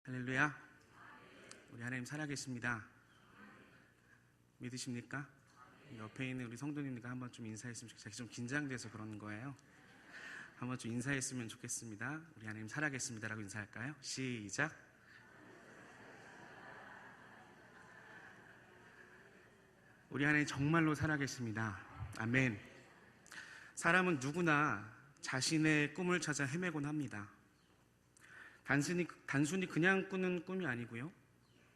할렐루야. 우리 하나님 살아계십니다. 믿으십니까? 옆에 있는 우리 성도님들과 한번 좀 인사했으면 좋겠어요. 좀 긴장돼서 그러는 거예요. 한번 좀 인사했으면 좋겠습니다. 우리 하나님 살아계십니다라고 인사할까요? 시작. 우리 하나님 정말로 살아계십니다. 아멘. 사람은 누구나 자신의 꿈을 찾아 헤매곤 합니다. 단순히 그냥 꾸는 꿈이 아니고요,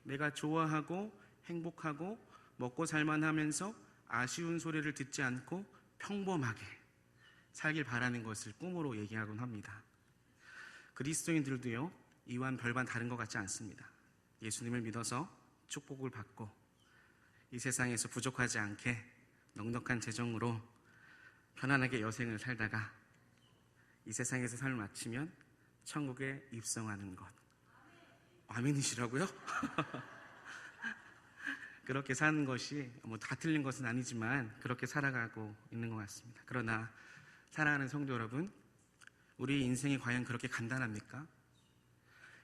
내가 좋아하고 행복하고 먹고 살만하면서 아쉬운 소리를 듣지 않고 평범하게 살길 바라는 것을 꿈으로 얘기하곤 합니다. 그리스도인들도요, 이와는 별반 다른 것 같지 않습니다. 예수님을 믿어서 축복을 받고 이 세상에서 부족하지 않게 넉넉한 재정으로 편안하게 여생을 살다가 이 세상에서 삶을 마치면 천국에 입성하는 것. 아멘이시라고요? 그렇게 사는 것이 다 틀린 것은 아니지만 그렇게 살아가고 있는 것 같습니다. 그러나 사랑하는 성도 여러분, 우리 인생이 과연 그렇게 간단합니까?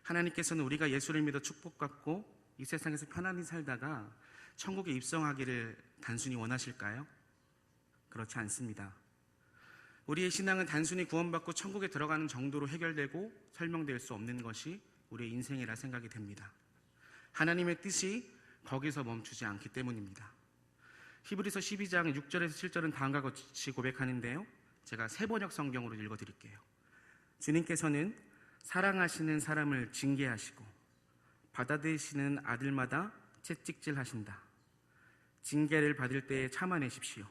하나님께서는 우리가 예수를 믿어 축복받고 이 세상에서 편안히 살다가 천국에 입성하기를 단순히 원하실까요? 그렇지 않습니다. 우리의 신앙은 단순히 구원받고 천국에 들어가는 정도로 해결되고 설명될 수 없는 것이 우리의 인생이라 생각이 됩니다. 하나님의 뜻이 거기서 멈추지 않기 때문입니다. 히브리서 12장 6절에서 7절은 다음과 같이 고백하는데요, 제가 세번역 성경으로 읽어드릴게요. 주님께서는 사랑하시는 사람을 징계하시고 받아들이시는 아들마다 채찍질하신다. 징계를 받을 때에 참아내십시오.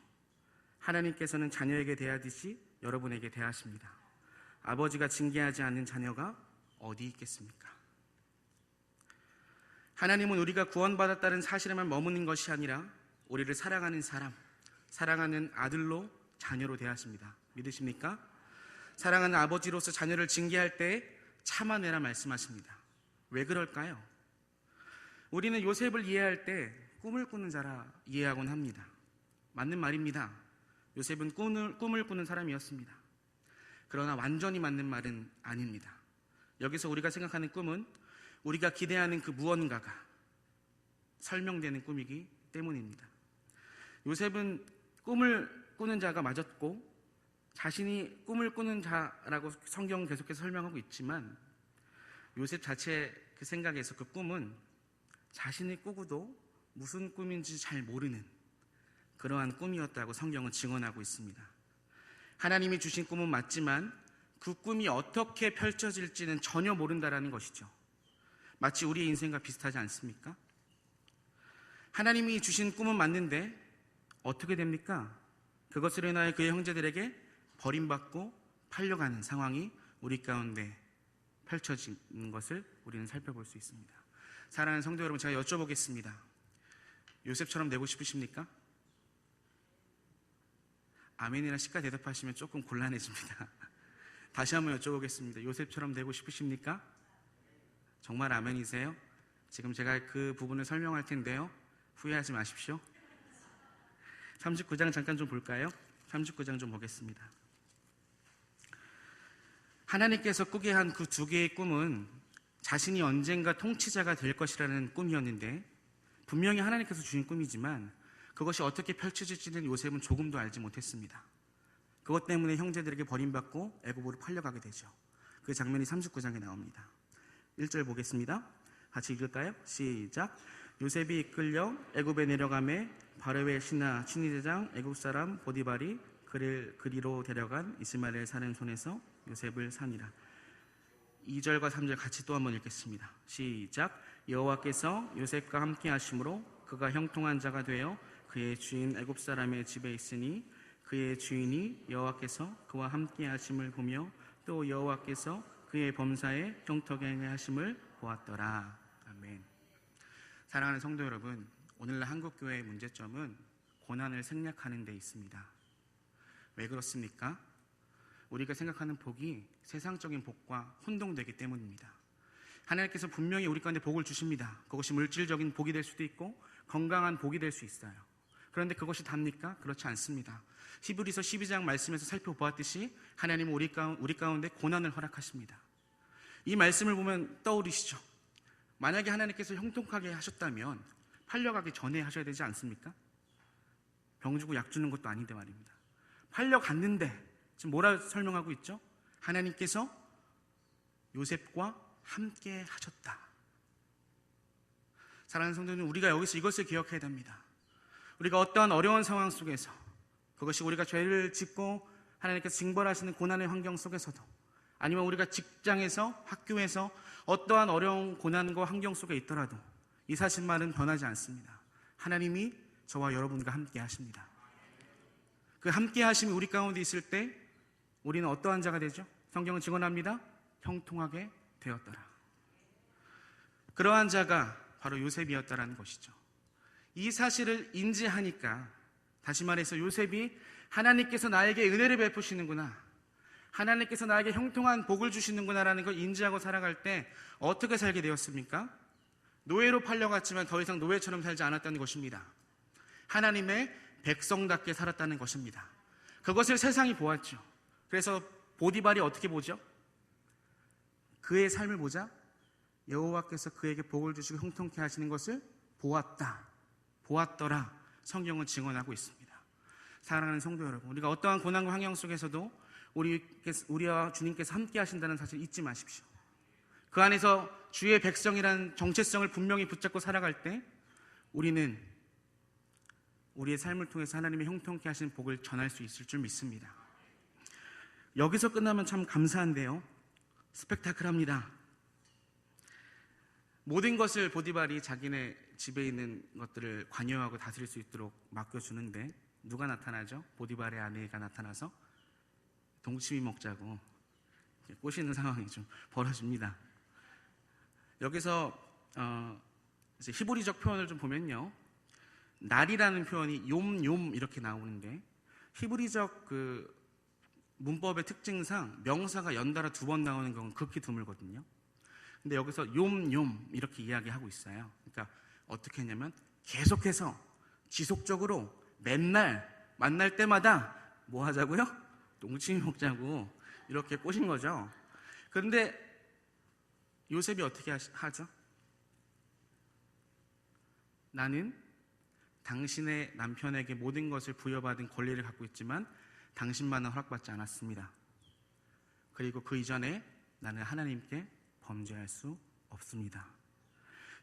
하나님께서는 자녀에게 대하듯이 여러분에게 대하십니다. 아버지가 징계하지 않는 자녀가 어디 있겠습니까? 하나님은 우리가 구원받았다는 사실에만 머무는 것이 아니라 우리를 사랑하는 사람, 사랑하는 아들로 자녀로 대하십니다. 믿으십니까? 사랑하는 아버지로서 자녀를 징계할 때 참아내라 말씀하십니다. 왜 그럴까요? 우리는 요셉을 이해할 때 꿈을 꾸는 자라 이해하곤 합니다. 맞는 말입니다. 요셉은 꿈을 꾸는 사람이었습니다. 그러나 완전히 맞는 말은 아닙니다. 여기서 우리가 생각하는 꿈은 우리가 기대하는 그 무언가가 설명되는 꿈이기 때문입니다. 요셉은 꿈을 꾸는 자가 맞았고 자신이 꿈을 꾸는 자라고 성경은 계속해서 설명하고 있지만 요셉 자체의 그 생각에서 그 꿈은 자신이 꾸고도 무슨 꿈인지 잘 모르는 그러한 꿈이었다고 성경은 증언하고 있습니다. 하나님이 주신 꿈은 맞지만 그 꿈이 어떻게 펼쳐질지는 전혀 모른다라는 것이죠. 마치 우리의 인생과 비슷하지 않습니까? 하나님이 주신 꿈은 맞는데 어떻게 됩니까? 그것으로 인하여 그의 형제들에게 버림받고 팔려가는 상황이 우리 가운데 펼쳐지는 것을 우리는 살펴볼 수 있습니다. 사랑하는 성도 여러분, 제가 여쭤보겠습니다. 요셉처럼 되고 싶으십니까? 아멘이나 시까 대답하시면 조금 곤란해집니다. 다시 한번 여쭤보겠습니다. 요셉처럼 되고 싶으십니까? 정말 아멘이세요? 지금 제가 그 부분을 설명할 텐데요, 후회하지 마십시오. 39장 잠깐 좀 볼까요? 39장 좀 보겠습니다. 하나님께서 꾸게 한 그 두 개의 꿈은 자신이 언젠가 통치자가 될 것이라는 꿈이었는데, 분명히 하나님께서 주신 꿈이지만 그것이 어떻게 펼쳐질지는 요셉은 조금도 알지 못했습니다. 그것 때문에 형제들에게 버림받고 애굽으로 팔려가게 되죠. 그 장면이 39장에 나옵니다. 1절 보겠습니다. 같이 읽을까요? 시작. 요셉이 이끌려 애굽에 내려가매 바로의 신하 친위대장 애굽 사람 보디발이 그를 그리로 데려간 이스마엘 사람 손에서 요셉을 산이라. 2절과 3절 같이 또 한번 읽겠습니다. 시작. 여호와께서 요셉과 함께 하심으로 그가 형통한 자가 되어 그의 주인 애굽 사람의 집에 있으니 그의 주인이 여호와께서 그와 함께 하심을 보며 또 여호와께서 그의 범사에 형통하게 하심을 보았더라. 아멘. 사랑하는 성도 여러분, 오늘날 한국교회의 문제점은 고난을 생략하는 데 있습니다. 왜 그렇습니까? 우리가 생각하는 복이 세상적인 복과 혼동되기 때문입니다. 하나님께서 분명히 우리 가운데 복을 주십니다. 그것이 물질적인 복이 될 수도 있고 건강한 복이 될 수 있어요. 그런데 그것이 답니까? 그렇지 않습니다. 히브리서 12장 말씀에서 살펴보았듯이 하나님은 우리 가운데 고난을 허락하십니다. 이 말씀을 보면 떠오르시죠? 만약에 하나님께서 형통하게 하셨다면 팔려가기 전에 하셔야 되지 않습니까? 병 주고 약 주는 것도 아닌데 말입니다. 팔려갔는데 지금 뭐라 설명하고 있죠? 하나님께서 요셉과 함께 하셨다. 사랑하는 성도님, 우리가 여기서 이것을 기억해야 됩니다. 우리가 어떠한 어려운 상황 속에서, 그것이 우리가 죄를 짓고 하나님께서 징벌하시는 고난의 환경 속에서도, 아니면 우리가 직장에서, 학교에서 어떠한 어려운 고난과 환경 속에 있더라도 이 사실만은 변하지 않습니다. 하나님이 저와 여러분과 함께 하십니다. 그 함께 하심이 우리 가운데 있을 때 우리는 어떠한 자가 되죠? 성경은 증언합니다. 형통하게 되었더라. 그러한 자가 바로 요셉이었다라는 것이죠. 이 사실을 인지하니까, 다시 말해서 요셉이 하나님께서 나에게 은혜를 베푸시는구나, 하나님께서 나에게 형통한 복을 주시는구나라는 걸 인지하고 살아갈 때 어떻게 살게 되었습니까? 노예로 팔려갔지만 더 이상 노예처럼 살지 않았다는 것입니다. 하나님의 백성답게 살았다는 것입니다. 그것을 세상이 보았죠. 그래서 보디발이 어떻게 보죠? 그의 삶을 보자 여호와께서 그에게 복을 주시고 형통케 하시는 것을 보았더라. 성경은 증언하고 있습니다. 사랑하는 성도 여러분, 우리가 어떠한 고난과 환경 속에서도 우리와 주님께서 함께 하신다는 사실 잊지 마십시오. 그 안에서 주의 백성이라는 정체성을 분명히 붙잡고 살아갈 때 우리는 우리의 삶을 통해서 하나님의 형통케 하시는 복을 전할 수 있을 줄 믿습니다. 여기서 끝나면 참 감사한데요, 스펙타클합니다. 모든 것을 보디발이 자기네 집에 있는 것들을 관여하고 다스릴 수 있도록 맡겨주는데 누가 나타나죠? 보디발의 아내가 나타나서 동치미 먹자고 꼬시는 상황이 좀 벌어집니다. 여기서 이제 히브리적 표현을 좀 보면요, 날이라는 표현이 욤 이렇게 나오는데, 히브리적 그 문법의 특징상 명사가 연달아 2번 나오는 경우는 극히 드물거든요. 근데 여기서 욤 이렇게 이야기하고 있어요. 그러니까 어떻게 했냐면 계속해서 지속적으로 맨날 만날 때마다 뭐 하자고요? 동치미 먹자고 이렇게 꼬신 거죠. 그런데 요셉이 어떻게 하죠? 나는 당신의 남편에게 모든 것을 부여받은 권리를 갖고 있지만 당신만은 허락받지 않았습니다. 그리고 그 이전에 나는 하나님께 범죄할 수 없습니다.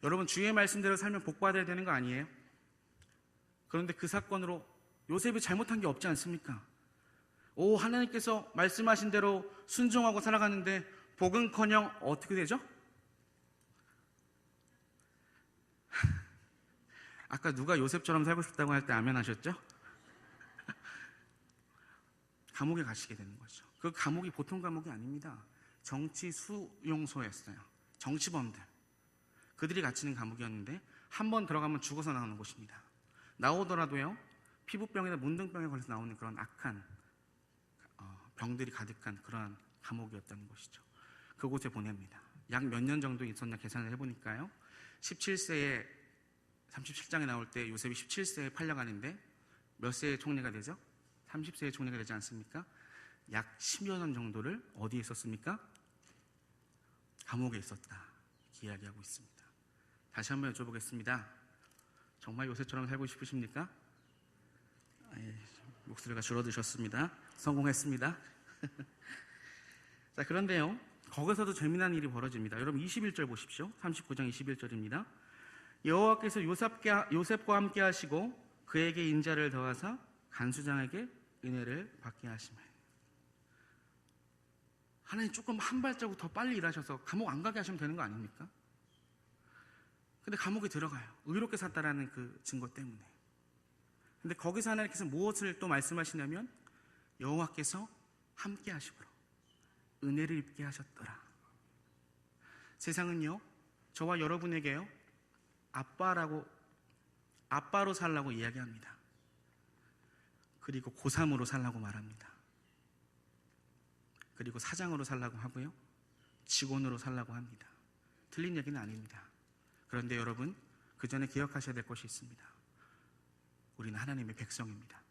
여러분, 주의 말씀대로 살면 복받아야 되는 거 아니에요? 그런데 그 사건으로 요셉이 잘못한 게 없지 않습니까? 하나님께서 말씀하신 대로 순종하고 살아가는데 복은커녕 어떻게 되죠? 아까 누가 요셉처럼 살고 싶다고 할 때 아멘 하셨죠? 감옥에 가시게 되는 거죠. 그 감옥이 보통 감옥이 아닙니다. 정치 수용소였어요. 정치범들, 그들이 갇히는 감옥이었는데 한 번 들어가면 죽어서 나오는 곳입니다. 나오더라도요, 피부병이나 문둥병에 걸려서 나오는 그런 악한 병들이 가득한 그러한 감옥이었다는 것이죠. 그곳에 보냅니다. 약 몇 년 정도 있었나 계산을 해보니까요, 17세에 37장에 나올 때 요셉이 17세에 팔려가는데 몇 세의 총리가 되죠? 30세의 총리가 되지 않습니까? 약 10여 년 정도를 어디에 있었습니까? 감옥에 있었다, 이렇게 이야기하고 있습니다. 다시 한번 여쭤보겠습니다. 정말 요셉처럼 살고 싶으십니까? 목소리가 줄어드셨습니다. 성공했습니다. 자, 그런데요, 거기서도 재미난 일이 벌어집니다. 여러분 21절 보십시오. 39장 21절입니다. 여호와께서 요셉과 함께 하시고 그에게 인자를 더하사 간수장에게 은혜를 받게 하시매. 하나님 조금 한 발자국 더 빨리 일하셔서 감옥 안 가게 하시면 되는 거 아닙니까? 근데 감옥에 들어가요. 의롭게 샀다라는 그 증거 때문에. 근데 거기서 하나님께서 무엇을 또 말씀하시냐면 여호와께서 함께 하시고 은혜를 입게 하셨더라. 세상은요, 저와 여러분에게요, 아빠로 살라고 이야기합니다. 그리고 고3으로 살라고 말합니다. 그리고 사장으로 살라고 하고요, 직원으로 살라고 합니다. 틀린 얘기는 아닙니다. 그런데 여러분, 그 전에 기억하셔야 될 것이 있습니다. 우리는 하나님의 백성입니다.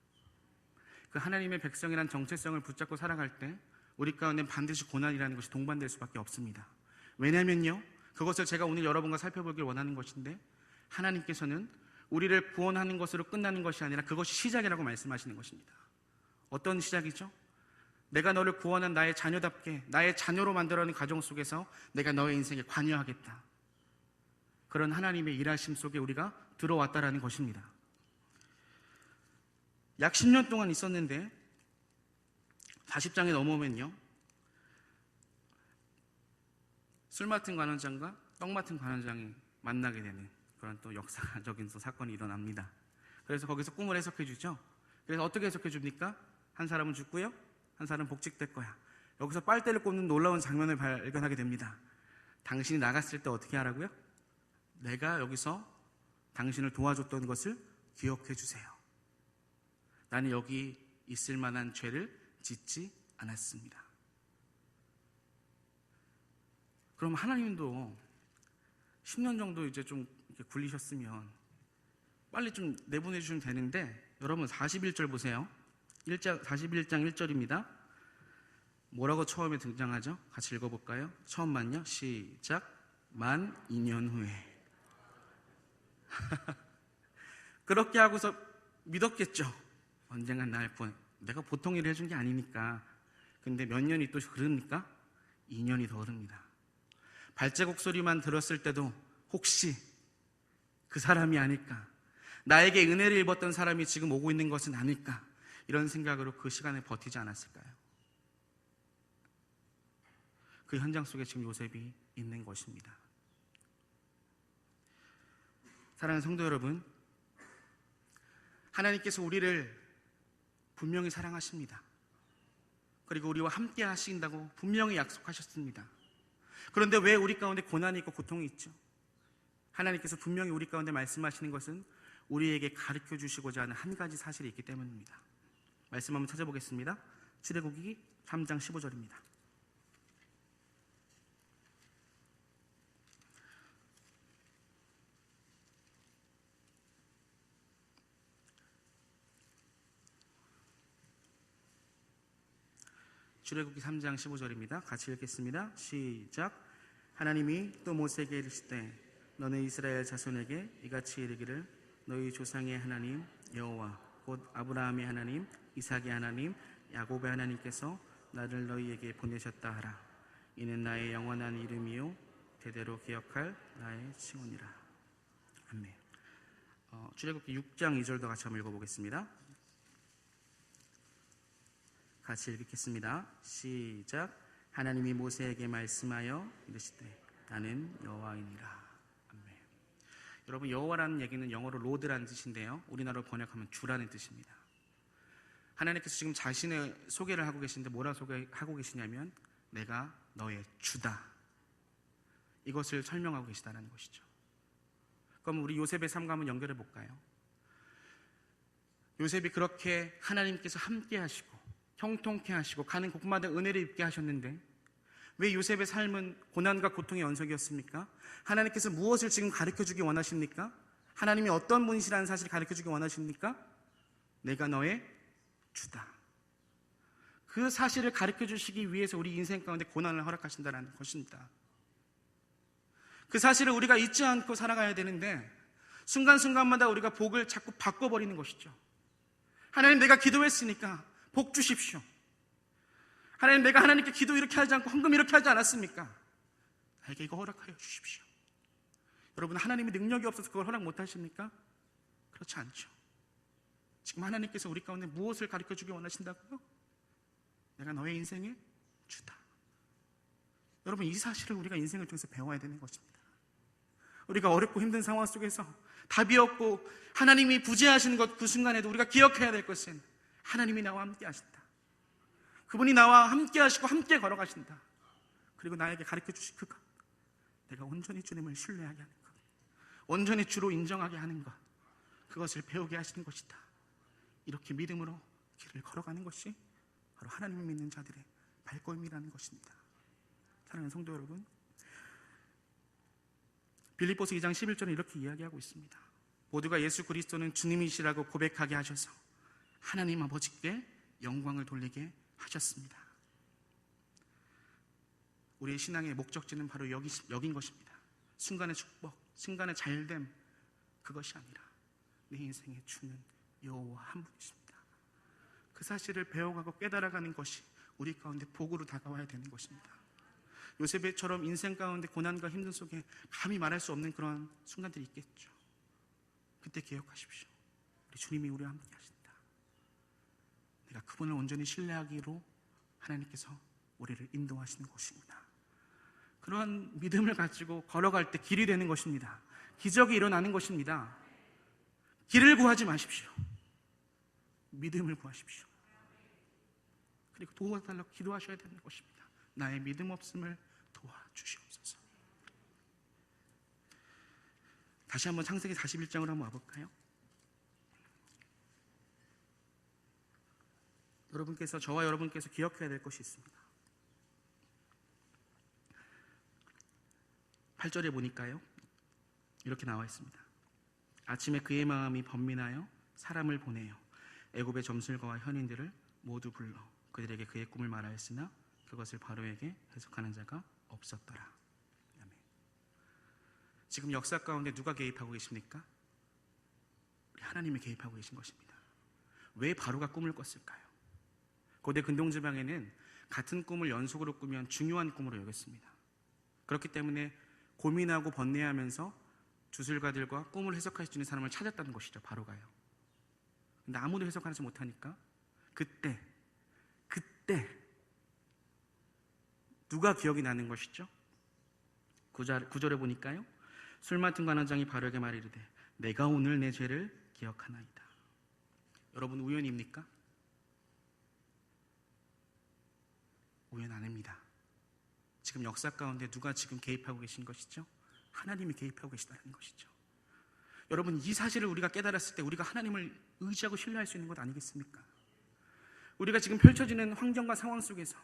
그 하나님의 백성이란 정체성을 붙잡고 살아갈 때 우리 가운데 반드시 고난이라는 것이 동반될 수밖에 없습니다. 왜냐면요, 그것을 제가 오늘 여러분과 살펴보길 원하는 것인데, 하나님께서는 우리를 구원하는 것으로 끝나는 것이 아니라 그것이 시작이라고 말씀하시는 것입니다. 어떤 시작이죠? 내가 너를 구원한 나의 자녀답게, 나의 자녀로 만들어낸 가정 속에서 내가 너의 인생에 관여하겠다. 그런 하나님의 일하심 속에 우리가 들어왔다라는 것입니다. 약 10년 동안 있었는데 40장에 넘어오면요, 술 맡은 관원장과 떡 맡은 관원장이 만나게 되는 그런 또 역사적인 또 사건이 일어납니다. 그래서 거기서 꿈을 해석해 주죠. 그래서 어떻게 해석해 줍니까? 한 사람은 죽고요, 한 사람은 복직될 거야. 여기서 빨대를 꽂는 놀라운 장면을 발견하게 됩니다. 당신이 나갔을 때 어떻게 하라고요? 내가 여기서 당신을 도와줬던 것을 기억해 주세요. 나는 여기 있을 만한 죄를 짓지 않았습니다. 그럼 하나님도 10년 정도 이제 좀 이렇게 굴리셨으면 빨리 좀 내보내 주시면 되는데, 여러분 41절 보세요. 41장 1절입니다. 뭐라고 처음에 등장하죠? 같이 읽어볼까요? 처음만요. 시작. 만 2년 후에. 그렇게 하고서 믿었겠죠. 언젠간 날 구원. 내가 보통 일을 해준 게 아니니까. 근데 몇 년이 또 흐릅니까? 2년이 더 흐릅니다. 발자국 소리만 들었을 때도 혹시 그 사람이 아닐까, 나에게 은혜를 입었던 사람이 지금 오고 있는 것은 아닐까, 이런 생각으로 그 시간에 버티지 않았을까요? 그 현장 속에 지금 요셉이 있는 것입니다. 사랑하는 성도 여러분, 하나님께서 우리를 분명히 사랑하십니다. 그리고 우리와 함께 하신다고 분명히 약속하셨습니다. 그런데 왜 우리 가운데 고난이 있고 고통이 있죠? 하나님께서 분명히 우리 가운데 말씀하시는 것은 우리에게 가르쳐 주시고자 하는 한 가지 사실이 있기 때문입니다. 말씀 한번 찾아보겠습니다. 출애굽기 3장 15절입니다. 출애굽기 3장 15절입니다. 같이 읽겠습니다. 시작. 하나님이 또 모세에게 이르시되 너는 이스라엘 자손에게 이같이 이르기를 너희 조상의 하나님 여호와 곧 아브라함의 하나님, 이삭의 하나님, 야곱의 하나님께서 나를 너희에게 보내셨다 하라. 이는 나의 영원한 이름이요 대대로 기억할 나의 칭호니라. 아멘. 출애굽기 6장 2절도 같이 한번 읽어보겠습니다. 같이 읽겠습니다. 시작. 하나님이 모세에게 말씀하여 이르시되 나는 여호와이니라. 아멘. 여러분, 여호와라는 얘기는 영어로 로드라는 뜻인데요, 우리나라로 번역하면 주라는 뜻입니다. 하나님께서 지금 자신의 소개를 하고 계신데 뭐라 소개하고 계시냐면 내가 너의 주다, 이것을 설명하고 계시다는 것이죠. 그럼 우리 요셉의 삶과 한번 연결해 볼까요? 요셉이 그렇게 하나님께서 함께 하시고 형통케 하시고 가는 곳마다 은혜를 입게 하셨는데 왜 요셉의 삶은 고난과 고통의 연속이었습니까? 하나님께서 무엇을 지금 가르쳐주기 원하십니까? 하나님이 어떤 분이시라는 사실을 가르쳐주기 원하십니까? 내가 너의 주다. 그 사실을 가르쳐주시기 위해서 우리 인생 가운데 고난을 허락하신다는 것입니다. 그 사실을 우리가 잊지 않고 살아가야 되는데 순간순간마다 우리가 복을 자꾸 바꿔버리는 것이죠. 하나님, 내가 기도했으니까 복 주십시오. 하나님, 내가 하나님께 기도 이렇게 하지 않고 헌금 이렇게 하지 않았습니까? 나에게 이거 허락하여 주십시오. 여러분, 하나님이 능력이 없어서 그걸 허락 못 하십니까? 그렇지 않죠. 지금 하나님께서 우리 가운데 무엇을 가르쳐 주기 원하신다고요? 내가 너의 인생의 주다. 여러분, 이 사실을 우리가 인생을 통해서 배워야 되는 것입니다. 우리가 어렵고 힘든 상황 속에서 답이 없고 하나님이 부재하시는 것, 그 순간에도 우리가 기억해야 될 것은 하나님이 나와 함께 하신다. 그분이 나와 함께 하시고 함께 걸어가신다. 그리고 나에게 가르쳐 주신 그것, 내가 온전히 주님을 신뢰하게 하는 것, 온전히 주로 인정하게 하는 것, 그것을 배우게 하시는 것이다. 이렇게 믿음으로 길을 걸어가는 것이 바로 하나님을 믿는 자들의 발걸음이라는 것입니다. 사랑하는 성도 여러분, 빌립보서 2장 11절은 이렇게 이야기하고 있습니다. 모두가 예수 그리스도는 주님이시라고 고백하게 하셔서 하나님 아버지께 영광을 돌리게 하셨습니다. 우리의 신앙의 목적지는 바로 여긴 것입니다. 순간의 축복, 순간의 잘됨, 그것이 아니라 내 인생에 주는 여호와 한 분이십니다. 그 사실을 배워가고 깨달아가는 것이 우리 가운데 복으로 다가와야 되는 것입니다. 요셉처럼 인생 가운데 고난과 힘든 속에 감히 말할 수 없는 그런 순간들이 있겠죠. 그때 기억하십시오. 우리 주님이 우리와 함께 하신다. 내가 그분을 온전히 신뢰하기로 하나님께서 우리를 인도하시는 것입니다. 그러한 믿음을 가지고 걸어갈 때 길이 되는 것입니다. 기적이 일어나는 것입니다. 길을 구하지 마십시오. 믿음을 구하십시오. 그리고 도와달라고 기도하셔야 되는 것입니다. 나의 믿음 없음을 도와주시옵소서. 다시 한번 창세기 41장으로 한번 와볼까요? 저와 여러분께서 기억해야 될 것이 있습니다. 8절에 보니까요, 이렇게 나와 있습니다. 아침에 그의 마음이 번민하여 사람을 보내요. 애굽의 점술가와 현인들을 모두 불러 그들에게 그의 꿈을 말하였으나 그것을 바로에게 해석하는 자가 없었더라. 아멘. 지금 역사 가운데 누가 개입하고 계십니까? 우리 하나님이 개입하고 계신 것입니다. 왜 바로가 꿈을 꿨을까요? 고대 근동지방에는 같은 꿈을 연속으로 꾸면 중요한 꿈으로 여겼습니다. 그렇기 때문에 고민하고 번뇌하면서 주술가들과 꿈을 해석할 수 있는 사람을 찾았다는 것이죠. 바로가요. 근데 아무도 해석하지 못하니까 그때 누가 기억이 나는 것이죠? 9절에 보니까요, 술 맡은 관원장이 바로에게 말이르되 내가 오늘 내 죄를 기억하나이다. 여러분, 우연입니까? 우연 아닙니다. 지금 역사 가운데 누가 지금 개입하고 계신 것이죠? 하나님이 개입하고 계시다는 것이죠. 여러분, 이 사실을 우리가 깨달았을 때 우리가 하나님을 의지하고 신뢰할 수 있는 것 아니겠습니까? 우리가 지금 펼쳐지는 환경과 상황 속에서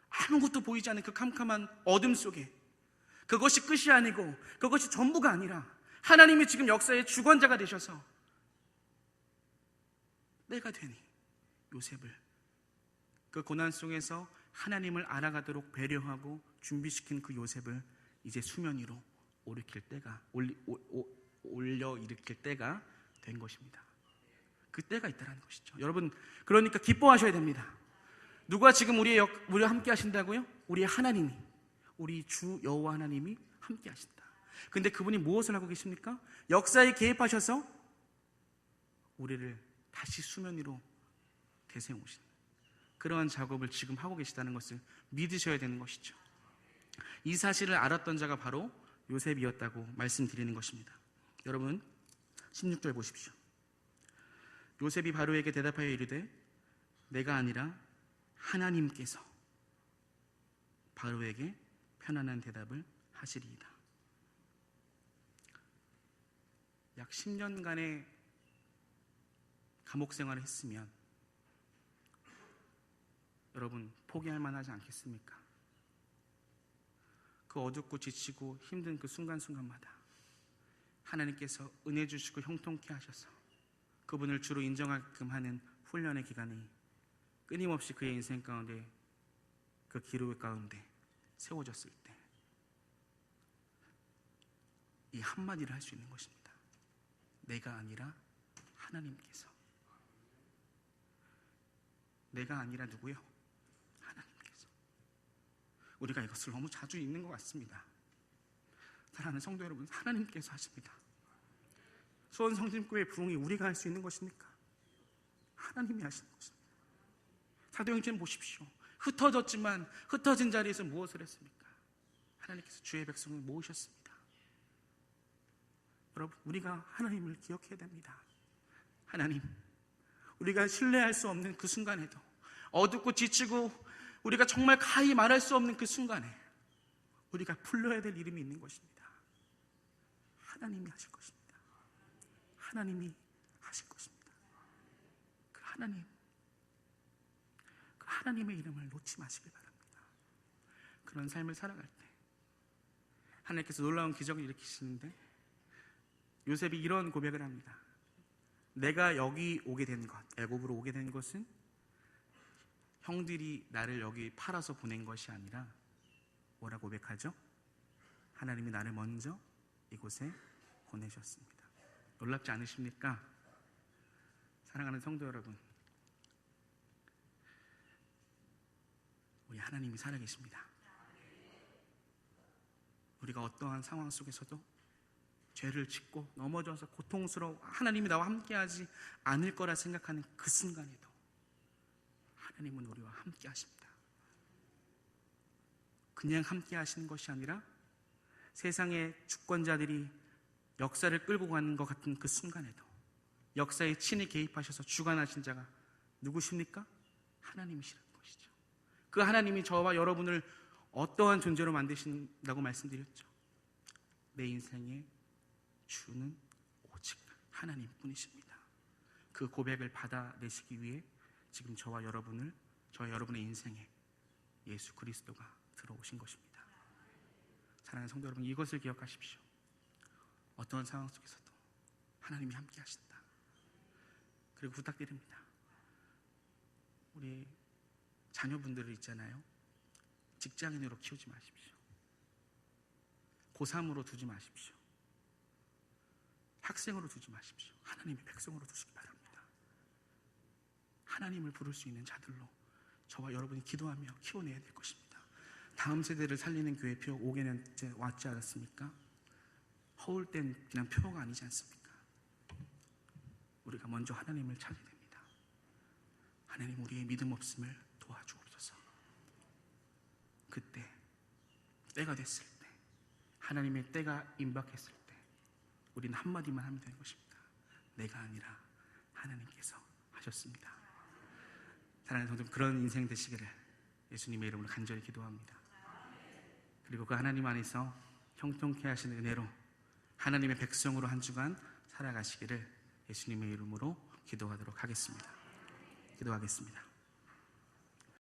아무것도 보이지 않는 그 캄캄한 어둠 속에 그것이 끝이 아니고 그것이 전부가 아니라 하나님이 지금 역사의 주관자가 되셔서 때가 되니 요셉을 그 고난 속에서 하나님을 알아가도록 배려하고 준비시킨 그 요셉을 이제 수면 위로 올려 일으킬 때가 된 것입니다. 그 때가 있다는 것이죠. 여러분, 그러니까 기뻐하셔야 됩니다. 누가 지금 우리와 함께 하신다고요? 우리의 하나님이, 우리 주 여호와 하나님이 함께 하신다. 근데 그분이 무엇을 하고 계십니까? 역사에 개입하셔서 우리를 다시 수면 위로 되새우시는 그러한 작업을 지금 하고 계시다는 것을 믿으셔야 되는 것이죠. 이 사실을 알았던 자가 바로 요셉이었다고 말씀드리는 것입니다. 여러분, 16절 보십시오. 요셉이 바로에게 대답하여 이르되 내가 아니라 하나님께서 바로에게 편안한 대답을 하시리이다. 약 10년간의 감옥 생활을 했으면 여러분, 포기할 만하지 않겠습니까? 그 어둡고 지치고 힘든 그 순간순간마다 하나님께서 은혜 주시고 형통케 하셔서 그분을 주로 인정하게끔 하는 훈련의 기간이 끊임없이 그의 인생 가운데 그 기록 가운데 세워졌을 때 이 한마디를 할 수 있는 것입니다. 내가 아니라 하나님께서. 내가 아니라 누구요? 하나님께서. 우리가 이것을 너무 자주 읽는 것 같습니다. 사랑하는 성도 여러분, 하나님께서 하십니다. 수원성심교회 부흥이 우리가 할 수 있는 것입니까? 하나님이 하시는 것입니다. 사도행전 보십시오. 흩어졌지만 흩어진 자리에서 무엇을 했습니까? 하나님께서 주의 백성을 모으셨습니다. 여러분, 우리가 하나님을 기억해야 됩니다. 하나님, 우리가 신뢰할 수 없는 그 순간에도 어둡고 지치고 우리가 정말 가히 말할 수 없는 그 순간에 우리가 불러야 될 이름이 있는 것입니다. 하나님이 하실 것입니다. 하나님이 하실 것입니다. 그 하나님의 이름을 놓지 마시길 바랍니다. 그런 삶을 살아갈 때 하나님께서 놀라운 기적을 일으키시는데 요셉이 이런 고백을 합니다. 내가 여기 오게 된 것, 애굽으로 오게 된 것은 형들이 나를 여기 팔아서 보낸 것이 아니라 뭐라고 고백하죠? 하나님이 나를 먼저 이곳에 보내셨습니다. 놀랍지 않으십니까? 사랑하는 성도 여러분, 우리 하나님이 살아계십니다. 우리가 어떠한 상황 속에서도 죄를 짓고 넘어져서 고통스러워 하나님이 나와 함께하지 않을 거라 생각하는 그 순간에도 하나님은 우리와 함께 하십니다. 그냥 함께 하시는 것이 아니라 세상의 주권자들이 역사를 끌고 가는 것 같은 그 순간에도 역사에 친히 개입하셔서 주관하신 자가 누구십니까? 하나님이시라는 것이죠. 그 하나님이 저와 여러분을 어떠한 존재로 만드신다고 말씀드렸죠. 내 인생의 주는 오직 하나님뿐이십니다. 그 고백을 받아내시기 위해 지금 저와 여러분의 인생에 예수 그리스도가 들어오신 것입니다. 사랑하는 성도 여러분, 이것을 기억하십시오. 어떤 상황 속에서도 하나님이 함께 하신다. 그리고 부탁드립니다. 우리 자녀분들을 있잖아요. 직장인으로 키우지 마십시오. 고3으로 두지 마십시오. 학생으로 두지 마십시오. 하나님의 백성으로 두시기 바랍니다. 하나님을 부를 수 있는 자들로 저와 여러분이 기도하며 키워내야 될 것입니다. 다음 세대를 살리는 교회 표 5개년째 왔지 않았습니까? 허울된 그냥 표가 아니지 않습니까? 우리가 먼저 하나님을 찾아야 됩니다. 하나님, 우리의 믿음 없음을 도와주옵소서. 그때 때가 됐을 때, 하나님의 때가 임박했을 때 우리는 한마디만 하면 되는 것입니다. 내가 아니라 하나님께서 하셨습니다. 사랑하는 성도, 그런 인생 되시기를 예수님의 이름으로 간절히 기도합니다. 그리고 그 하나님 안에서 형통케 하시는 은혜로 하나님의 백성으로 한 주간 살아가시기를 예수님의 이름으로 기도하도록 하겠습니다. 기도하겠습니다.